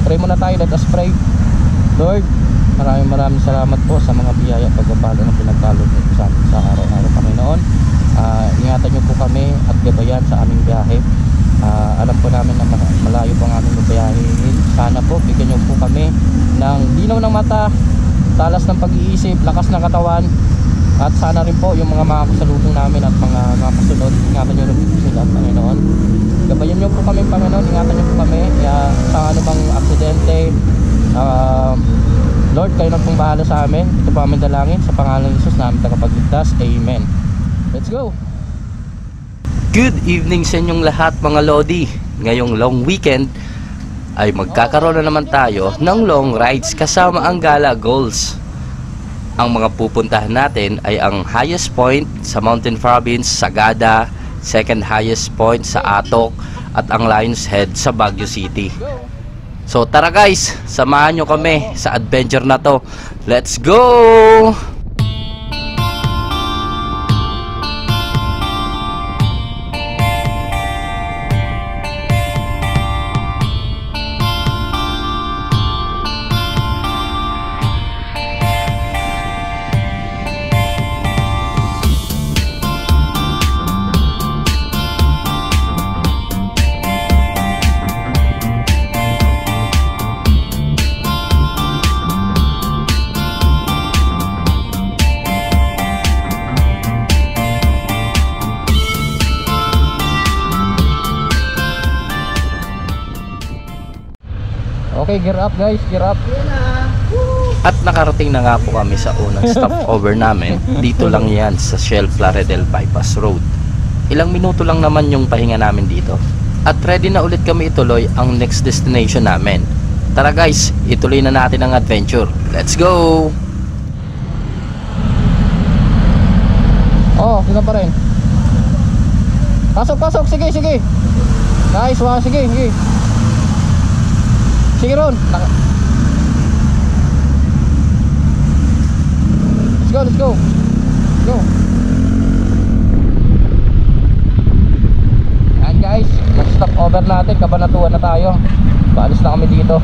Pray muna tayo. Let us pray. Lord, maraming salamat po sa mga biyaya pagpapalo na pinagkaloob nito sa amin sa araw-araw, Panginoon. Ingatan niyo po kami at gabayan sa aming biyahe. Alam po namin na malayo po ang aming biyahehin. Sana po bigyan niyo po kami ng linaw ng mata, talas ng pag-iisip, lakas ng katawan, at sana rin po yung mga makasalubong namin at mga kasunod, ingatan niyo rin po sila, Panginoon. Gabayan niyo po kami, Panginoon. Ingatan niyo po kami sa ano bang aksidente. Lord, kayo na pong bahala sa amin. Ito po aming dalangin sa pangalan ng Jesus namin tagapagligtas. Amen. Let's go. Good evening sa inyong lahat mga Lodi. Ngayong long weekend ay magkakaroon na naman tayo ng long rides kasama ang Gala Goals. Ang mga pupuntahan natin ay ang highest point sa Mountain Province, Sagada, second highest point sa Atok, at ang Lion's Head sa Baguio City. So tara guys, samahan nyo kami sa adventure na to. Let's go! Okay, gear up guys, gear up. At nakarating na nga po kami sa unang stopover namin. Dito lang yan sa Shell Plaridel Bypass Road. Ilang minuto lang naman yung pahinga namin dito. At ready na ulit kami ituloy ang next destination namin. Tara guys, ituloy na natin ang adventure. Let's go! Oh, sino pa rin? Pasok, sige. Nice, wow, sige. Sige ron. Let's go. Ayan guys, nag-stop over natin. Cabanatuan na tayo. Paalis na kami dito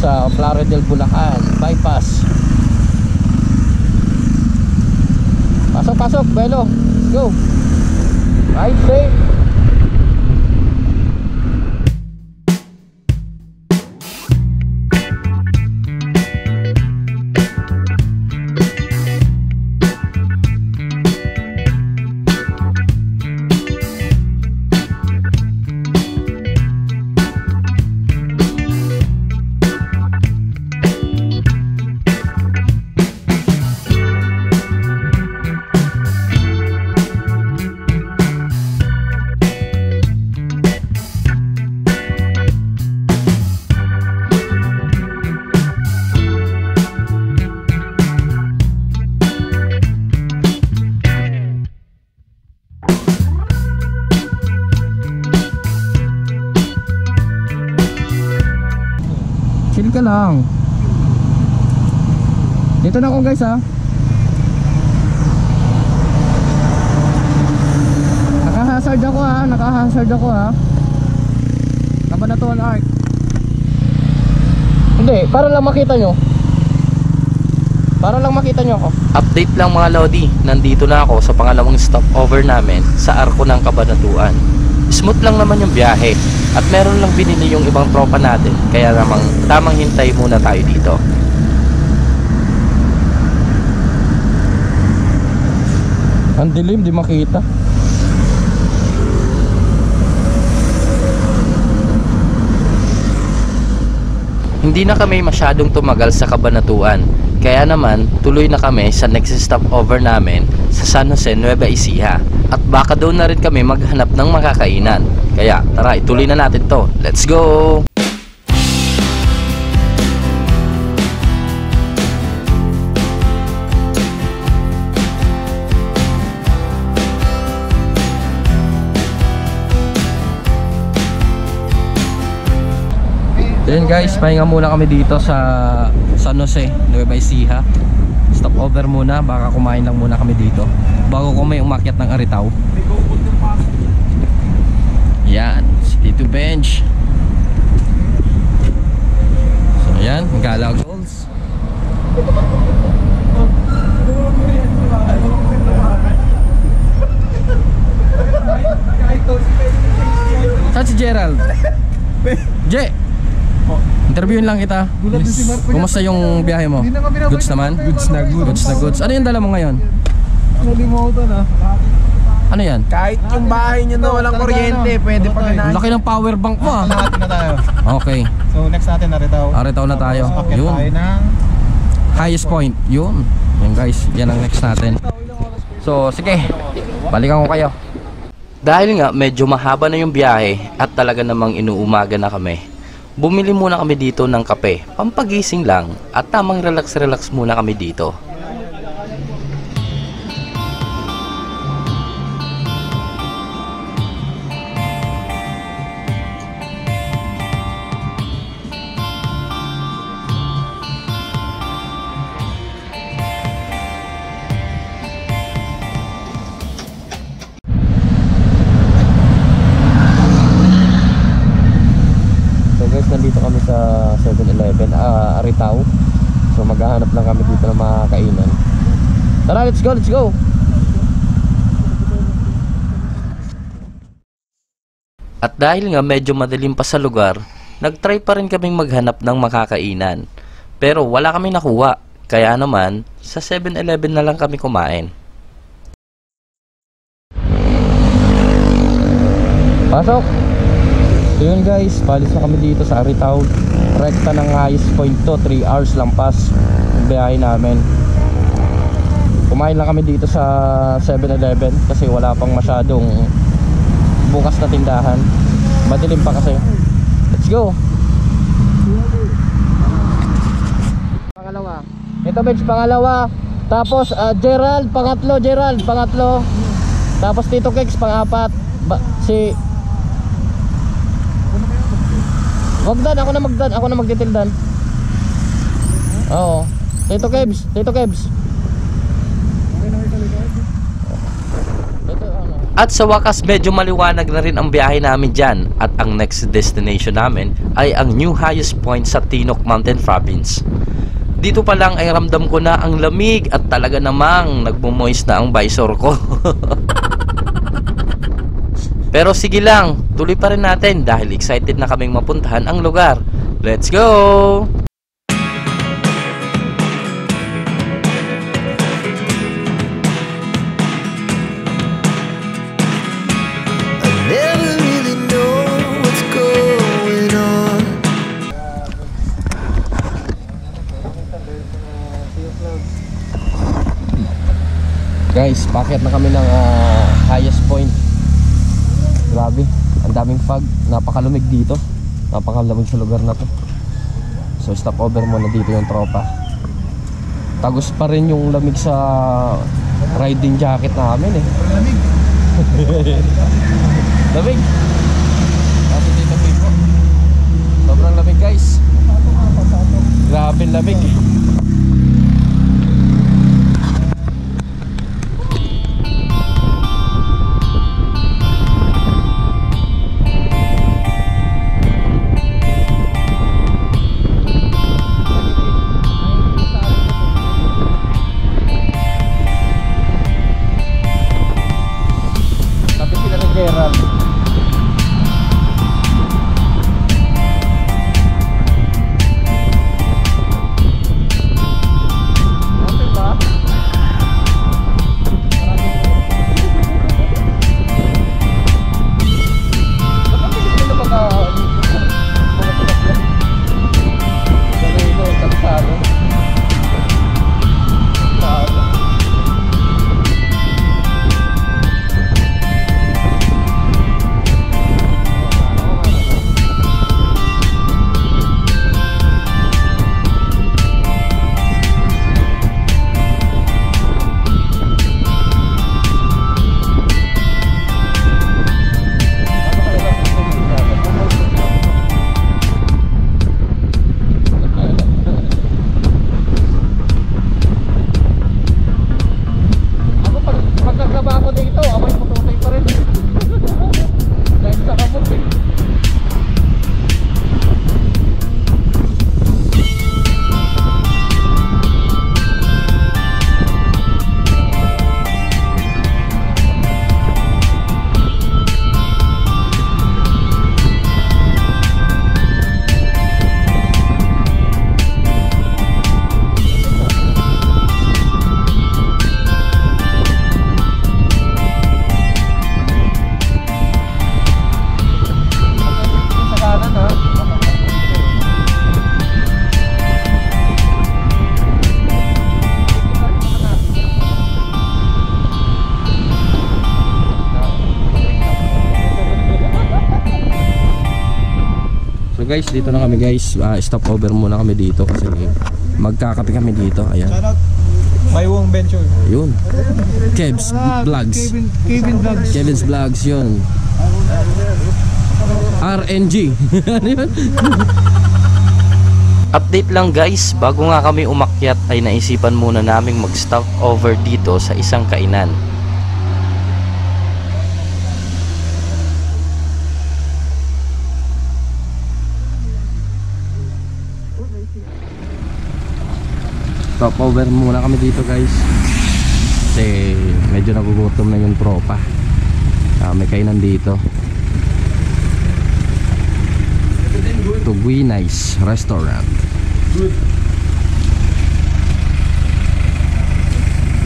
sa Plaridel, Bulacan Bypass. Pasok, Belo. Let's go. Ride safe. Chill ka lang. Dito na ako guys ha. Naka-hazard ako ha. Cabanatuan Arc. Hindi, para lang makita nyo ako. Update lang mga Lodi, nandito na ako sa pangalawang stopover namin sa Arco ng Cabanatuan. Smooth lang naman yung biyahe at meron lang binili yung ibang tropa natin, kaya namang tamang hintay muna tayo dito. Ang dilim, di makita. Hindi na kami masyadong tumagal sa Cabanatuan, kaya naman tuloy na kami sa next stopover namin sa San Jose, Nueva Ecija. At baka doon na rin kami maghanap ng makakainan. Kaya tara, ituloy na natin to. Let's go! Then guys, pahinga muna kami dito sa San Jose, Nueva Ecija. Stop over muna, baka kumain lang muna kami dito bago kami umakyat ng Aritaw. Yan, City to Bench. Saan si Gerald? Je! Interviewin lang kita. Kumusta yung biyahe mo? Goods naman? Goods na goods. Ano yung dala mo ngayon? Nalimutan na. Ano yan? Kahit yung bahay nyo na walang kuryente, pwede pa ganahin. Laki ng power bank mo ah. Natin na tayo. Okay. So next natin Aritaw. Aritaw na tayo. Akyat Yun. tayo ng Highest point. Yun. Yan guys. Yan ang next natin. So sige. Balikan ko kayo. Dahil nga medyo mahaba na yung biyahe at talaga namang inuumaga na kami, bumili muna kami dito ng kape, pampagising lang at tamang relax muna kami dito. So guys, nandito kami sa 7-Eleven, Aritaw. So maghahanap lang kami dito ng mga kainan. Tara, let's go! At dahil nga medyo madilim pa sa lugar, nagtry pa rin kaming maghanap ng makakainan. Pero wala kami nakuha, kaya naman sa 7-Eleven na lang kami kumain. Pasok! So yun guys, palis na kami dito sa Aritaw. Rekta ng highest point to, 3 hours lang pas yung biyahe namin. Kumain lang kami dito sa 7-Eleven kasi wala pang masyadong bukas na tindahan. Madilim pa kasi. Let's go! Pangalawa. Ito bench, pangalawa. Tapos Gerald, pangatlo. Tapos Tito Kex, pang-apat. Wag dan, ako na magtitildan. Oo. Tito Kebs. At sa wakas medyo maliwanag na rin ang biyahe namin dyan at ang next destination namin ay ang new highest point sa Tinok Mountain Province. Dito pa lang ay ramdam ko na ang lamig at talaga namang nagmumoist na ang visor ko. Pero sige lang, tuloy pa rin natin dahil excited na kaming mapuntahan ang lugar. Let's go! Never really know what's going on. Guys, packet na kami ng highest point. Grabe, ang daming fog. Napakalamig dito. Napakalamig sa lugar na to. So stop over muna dito yung tropa. Tagos pa rin yung lamig sa riding jacket namin eh. Lamig. Kasi dito po. Sobrang lamig guys. Grabe lamig. Gerald. So guys, dito na kami guys. Stop over muna kami dito kasi magkakape kami dito. Ayan. Maywong Venture. Yun. Kev's Vlogs. Kevin's Vlogs yun. RNG. Ano yun? Update lang guys, bago nga kami umakyat ay naisipan muna naming mag-stop over dito sa isang kainan. Stop over muna kami dito guys. Kasi medyo nagugutom na yung tropa. May kainan dito. Tugui Nice Restaurant.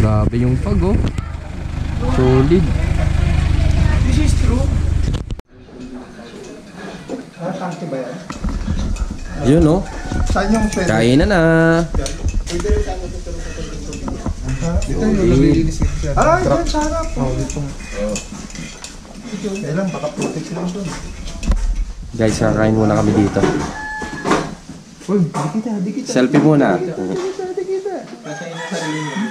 Grabe yung pag oh. Solid. This is true. Tangke ba yan? Yun oh. Saan yung pwede? Kainan na. Dito yung nabilinis ito siya. Ah, yan sa harap. Kailan, baka protect lang doon. Guys, kakain muna kami dito. Uy, di kita. Selfie muna. Kasi yung sarili mo.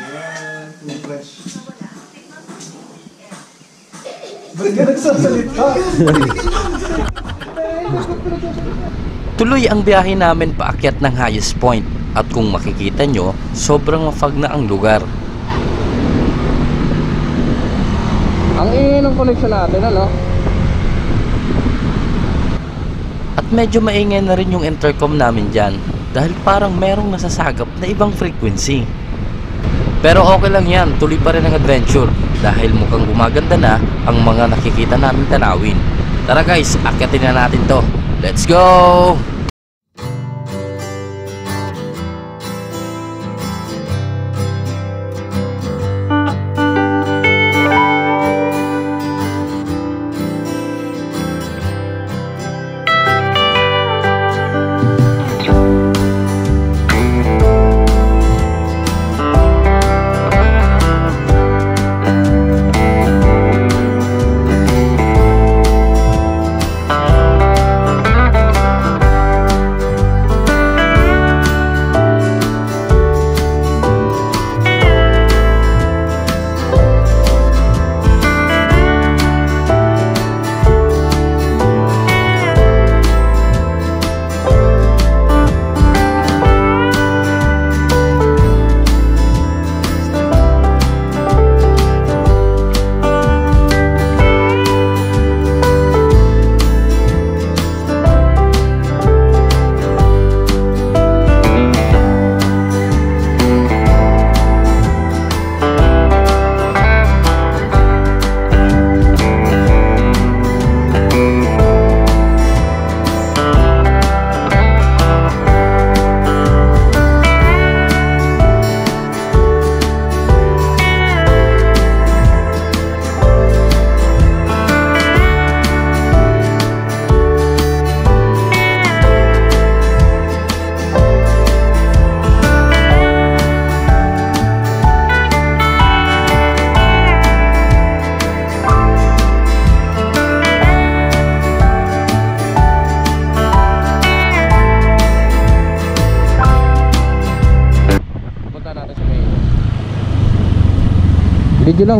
Yan, fresh. Ba't ka nagsasalita? Tuloy ang biyahe namin paakyat ng highest point at kung makikita nyo, sobrang mafag na ang lugar. Ang ingay ng connection natin, ano? At medyo maingay na rin yung intercom namin dyan dahil parang merong nasasagap na ibang frequency. Pero okay lang yan, tuloy pa rin ang adventure dahil mukhang gumaganda na ang mga nakikita namin tanawin. Tara guys, akyatin na natin to. Let's go!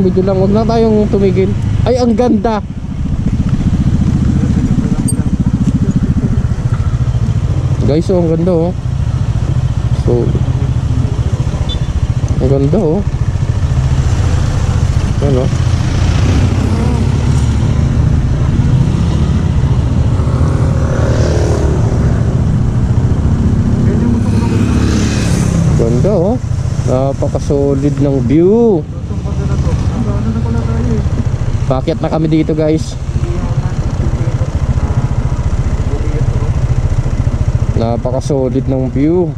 Video lang, wag na tayong tumigil. Ay, ang ganda. Guys, oh, ang ganda oh. So, ang ganda oh. Ano? Ganda oh. Napaka-solid ng view. Paakyat na kami dito guys. Napaka-solid ng view.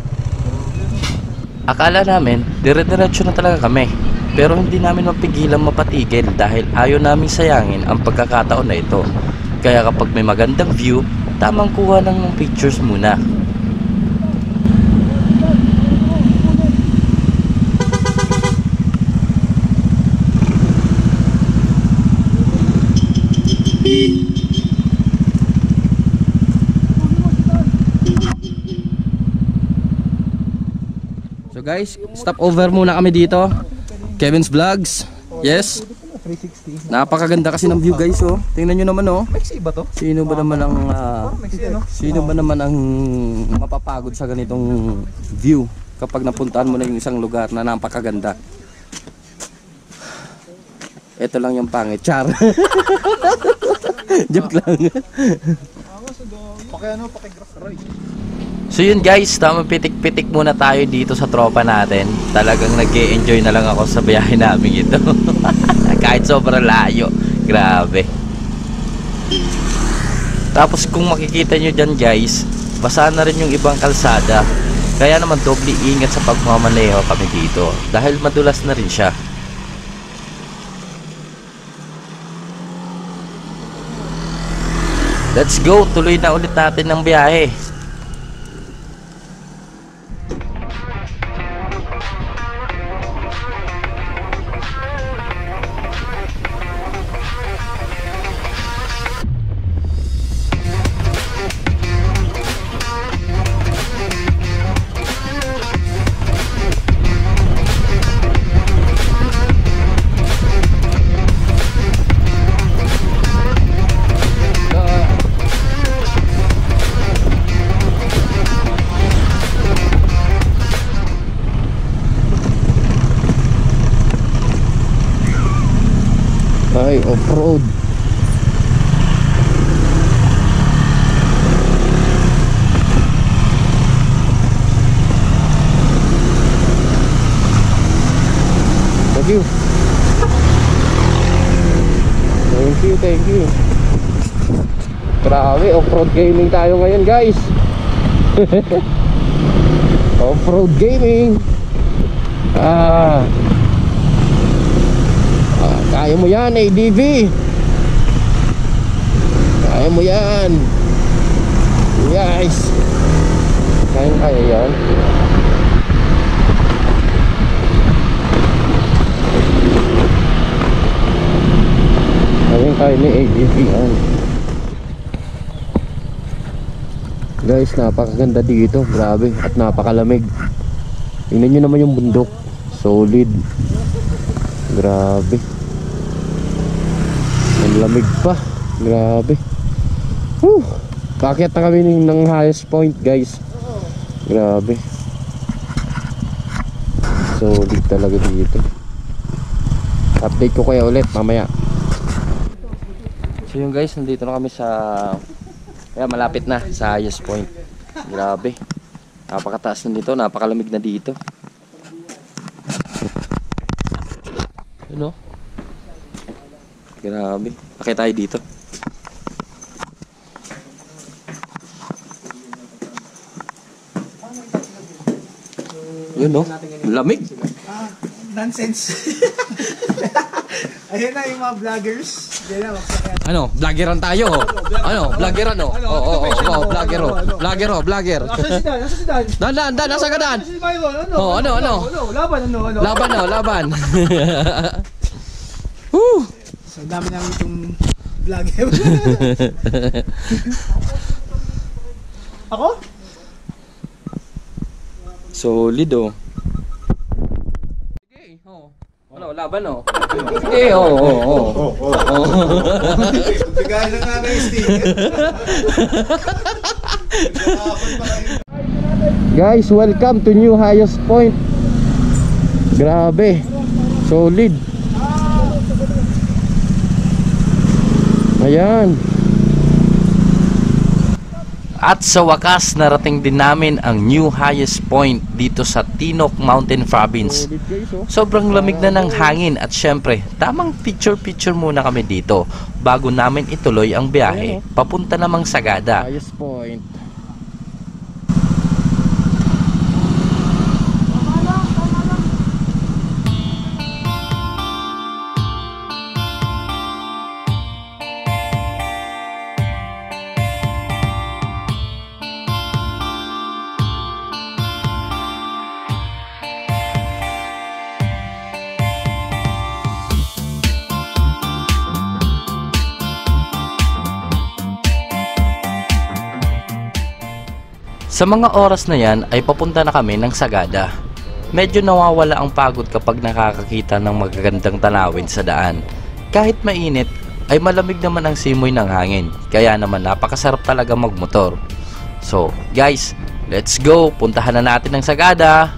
Akala namin, dire-diretso na talaga kami. Pero hindi namin mapigilan mapatigil dahil ayaw naming sayangin ang pagkakataon na ito. Kaya kapag may magandang view, tamang kuha lang ng pictures muna. Guys, stop over muna kami dito. Kevin's Vlogs. Yes. 360. Napakaganda kasi ng view guys oh. Tingnan nyo naman oh. Maxi ba to? Sino ba naman ang Maxi ano? sino ba naman ang mapapagod sa ganitong view kapag napuntahan mo na yung isang lugar na napakaganda. Ito lang yung pangit. Char. Joke lang. Paki-grass roy. So yun guys, tamang pitik-pitik muna tayo dito sa tropa natin. Talagang nag-e-enjoy na lang ako sa biyahe namin ito. Kahit sobrang layo. Grabe. Tapos kung makikita nyo dyan guys, basa na rin yung ibang kalsada. Kaya naman doble ingat sa pagmamaneho kami dito. Dahil madulas na rin siya. Let's go, tuloy na ulit natin ng biyahe. Ay, off-road. Thank you. Thank you. Grabe, off-road gaming tayo ngayon, guys. Off-road gaming. Kaya mo yan, ADV. Kaya mo yan. Guys. Kaya yan. Kaya ni ADV yan. Guys, napakaganda dito. Grabe. At napakalamig. Tingnan nyo naman yung bundok. Solid. Grabe. Ang lamig pa. Grabe. Bakit na kami ng highest point guys. Grabe. Solid talaga dito. Update ko kayo ulit mamaya. So yun guys, nandito na kami sa malapit na sa highest point. Grabe. Napakataas na dito. Napakalamig na dito. Ano? Grabe. Akit tayo dito. Yun no? Lamig. Nonsense. Ayun na yung mga vloggers. Ano? Vloggeran tayo. Ano? Vloggeran oh. Oo, vlogger. Nasa si Dan? Dan, nasa ka Dan? Nasa si Myron? Laban. So dami namin itong vlogger. Ako? Solid oh. Sige, oh. Ano, laban oh. Sige, oh. Bigay na nga na yung sticker. Guys, welcome to new highest point. Grabe. Solid. Ayan. At sa wakas, narating din namin ang new highest point dito sa Tinok Mountain Province. Sobrang lamig na ng hangin at syempre, tamang picture muna kami dito bago namin ituloy ang biyahe papunta namang Sagada. Highest point. Sa mga oras na yan ay papunta na kami ng Sagada. medyo nawawala ang pagod kapag nakakakita ng magagandang tanawin sa daan. Kahit mainit, ay malamig naman ang simoy ng hangin. Kaya naman napakasarap talaga magmotor. So guys, let's go! Puntahan na natin ang Sagada!